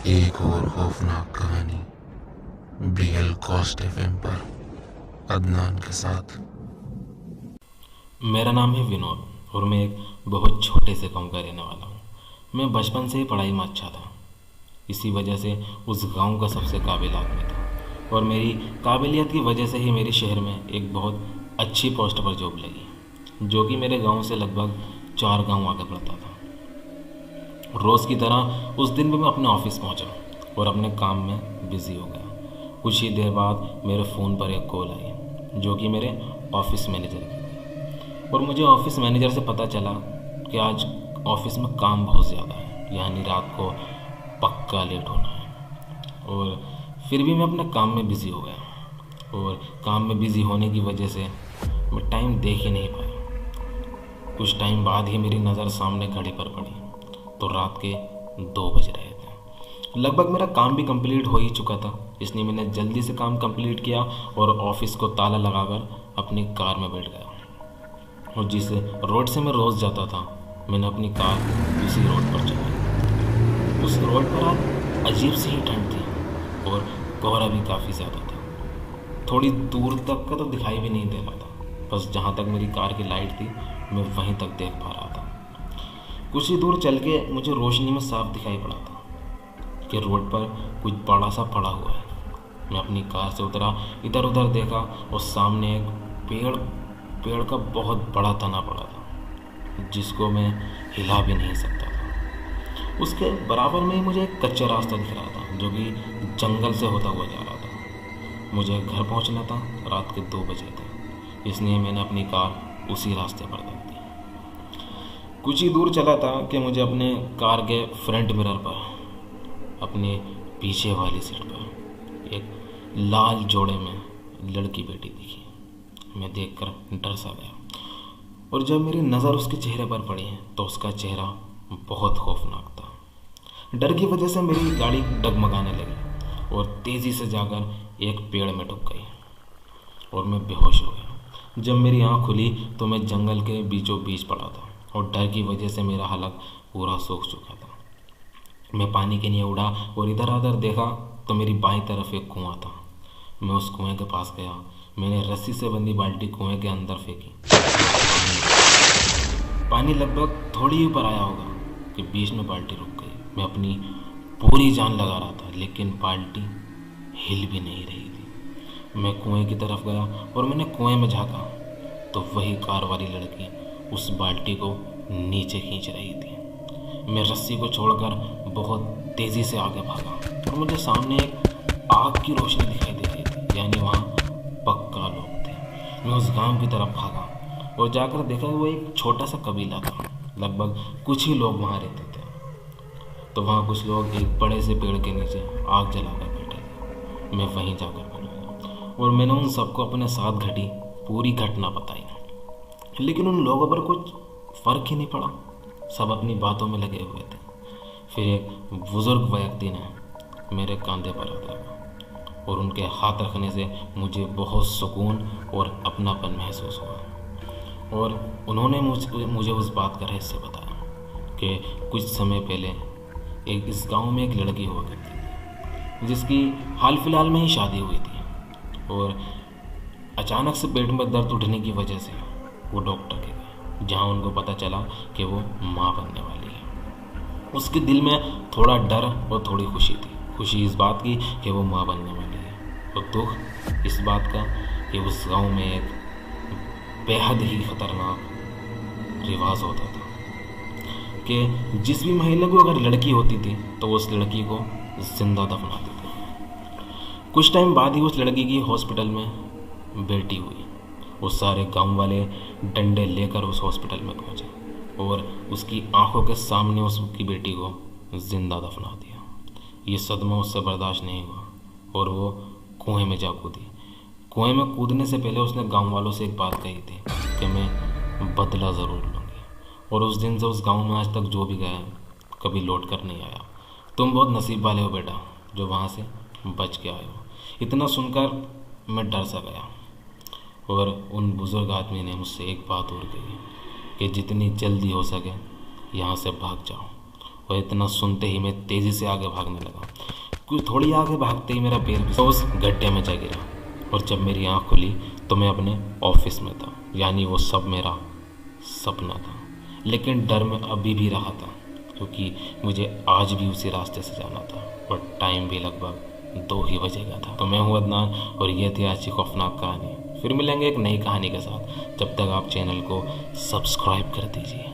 एक और खौफनाक कहानी BL कॉस्ट FM पर अदनान के साथ। मेरा नाम है विनोद और मैं एक बहुत छोटे से गांव का रहने वाला हूँ। मैं बचपन से ही पढ़ाई में अच्छा था, इसी वजह से उस गांव का सबसे काबिल आदमी था और मेरी काबिलियत की वजह से ही मेरे शहर में एक बहुत अच्छी पोस्ट पर जॉब लगी, जो कि मेरे गांव से लगभग 4 गांव आगे पड़ता था। रोज़ की तरह उस दिन भी मैं अपने ऑफिस पहुंचा और अपने काम में बिजी हो गया। कुछ ही देर बाद मेरे फ़ोन पर एक कॉल आई, जो कि मेरे ऑफिस मैनेजर की थी और मुझे ऑफिस मैनेजर से पता चला कि आज ऑफिस में काम बहुत ज़्यादा है, यानी रात को पक्का लेट होना है। और फिर भी मैं अपने काम में बिज़ी हो गया और काम में बिज़ी होने की वजह से मैं टाइम देख ही नहीं पाया। कुछ टाइम बाद ही मेरी नज़र सामने घड़ी पर पड़ी तो रात के 2 बज रहे थे। लगभग मेरा काम भी कंप्लीट हो ही चुका था, इसलिए मैंने जल्दी से काम कंप्लीट किया और ऑफिस को ताला लगाकर अपनी कार में बैठ गया। और जिस रोड से मैं रोज़ जाता था, मैंने अपनी कार उसी रोड पर चलाई। उस रोड पर आज अजीब सी ही ठंड थी और कोहरा भी काफ़ी ज़्यादा था। थोड़ी दूर तक का तो दिखाई भी नहीं दे रहा था, बस जहाँ तक मेरी कार की लाइट थी मैं वहीं तक देख पा रहा था। कुछ ही दूर चल के मुझे रोशनी में साफ दिखाई पड़ा था कि रोड पर कुछ बड़ा सा पड़ा हुआ है। मैं अपनी कार से उतरा, इधर उधर देखा और सामने एक पेड़ का बहुत बड़ा तना पड़ा था, जिसको मैं हिला भी नहीं सकता था। उसके बराबर में ही मुझे एक कच्चा रास्ता दिख रहा था, जो कि जंगल से होता हुआ जा रहा था। मुझे घर पहुंचना था, रात के 2 बजे थे, इसलिए मैंने अपनी कार उसी रास्ते पर रख दी। कुछ ही दूर चला था कि मुझे अपने कार के फ्रंट मिरर पर, अपने पीछे वाली सीट पर एक लाल जोड़े में लड़की बैठी दिखी। मैं देखकर डर सा गया और जब मेरी नज़र उसके चेहरे पर पड़ी तो उसका चेहरा बहुत खौफनाक था। डर की वजह से मेरी गाड़ी डगमगाने लगी और तेज़ी से जाकर एक पेड़ में डूब गई और मैं बेहोश हो गया। जब मेरी आँख खुली तो मैं जंगल के बीचों बीच पड़ा था और डर की वजह से मेरा हलक पूरा सूख चुका था। मैं पानी के लिए उड़ा और इधर उधर देखा तो मेरी बाईं तरफ एक कुआं था। मैं उस कुएं के पास गया, मैंने रस्सी से बंधी बाल्टी कुएं के अंदर फेंकी। पानी लगभग थोड़ी ही ऊपर आया होगा कि बीच में बाल्टी रुक गई। मैं अपनी पूरी जान लगा रहा था, लेकिन बाल्टी हिल भी नहीं रही थी। मैं कुएं की तरफ गया और मैंने कुएं में झांका तो वही कार वाली लड़की उस बाल्टी को नीचे खींच रही थी। मैं रस्सी को छोड़कर बहुत तेज़ी से आगे भागा और मुझे सामने एक आग की रोशनी दिखाई दे रही थी, यानी वहाँ पक्का लोग थे। मैं उस गांव की तरफ भागा और जाकर देखा वो एक छोटा सा कबीला था, लगभग कुछ ही लोग वहाँ रहते थे। तो वहाँ कुछ लोग एक बड़े से पेड़ के नीचे आग जलाकर बैठे थे। मैं वहीं जाकर बैठ गया और मैंने उन सबको अपने साथ घटी पूरी घटना बताई, लेकिन उन लोगों पर कुछ फ़र्क ही नहीं पड़ा। सब अपनी बातों में लगे हुए थे। फिर एक बुज़ुर्ग व्यक्ति ने मेरे कंधे पर हाथ रखा और उनके हाथ रखने से मुझे बहुत सुकून और अपनापन महसूस हुआ। और उन्होंने मुझे उस बात का रहस्य बताया कि कुछ समय पहले इस गांव में एक लड़की हुआ करती थी, जिसकी हाल फिलहाल में ही शादी हुई थी और अचानक से पेट में दर्द उठने की वजह से वो डॉक्टर के गए, जहाँ उनको पता चला कि वो माँ बनने वाली है। उसके दिल में थोड़ा डर और थोड़ी खुशी थी। खुशी इस बात की कि वो माँ बनने वाली है और दुख इस बात का कि उस गांव में एक बेहद ही खतरनाक रिवाज होता था कि जिस भी महिला को अगर लड़की होती थी तो वो उस लड़की को जिंदा दफनाते थे। कुछ टाइम बाद ही उस लड़की की हॉस्पिटल में बेटी हुई। वो सारे गांव वाले डंडे लेकर उस हॉस्पिटल में पहुंचे और उसकी आंखों के सामने उसकी बेटी को जिंदा दफना दिया। ये सदमा उससे बर्दाश्त नहीं हुआ और वो कुएं में जा कूदी। कुएं में कूदने से पहले उसने गांव वालों से एक बात कही थी कि मैं बदला ज़रूर लूँगी। और उस दिन से उस गांव में आज तक जो भी गया कभी लौट कर नहीं आया। तुम बहुत नसीब वाले हो बेटा, जो वहाँ से बच के आए हो। इतना सुनकर मैं डर सा गया और उन बुज़ुर्ग आदमी ने मुझसे एक बात और कही कि जितनी जल्दी हो सके यहाँ से भाग जाओ और इतना सुनते ही मैं तेज़ी से आगे भागने लगा। क्योंकि थोड़ी आगे भागते ही मेरा पैर भी उस गड्ढे में जा गिरा और जब मेरी आँख खुली तो मैं अपने ऑफिस में था। यानी वो सब मेरा सपना था। लेकिन डर में अभी भी रहा था क्योंकि मुझे आज भी उसी रास्ते से जाना था और टाइम भी लगभग 2 ही बजे का था। तो मैं हूँ अदनान और ये थी आज की खौफनाक कहानी। फिर मिलेंगे एक नई कहानी के साथ। जब तक आप चैनल को सब्सक्राइब कर दीजिए।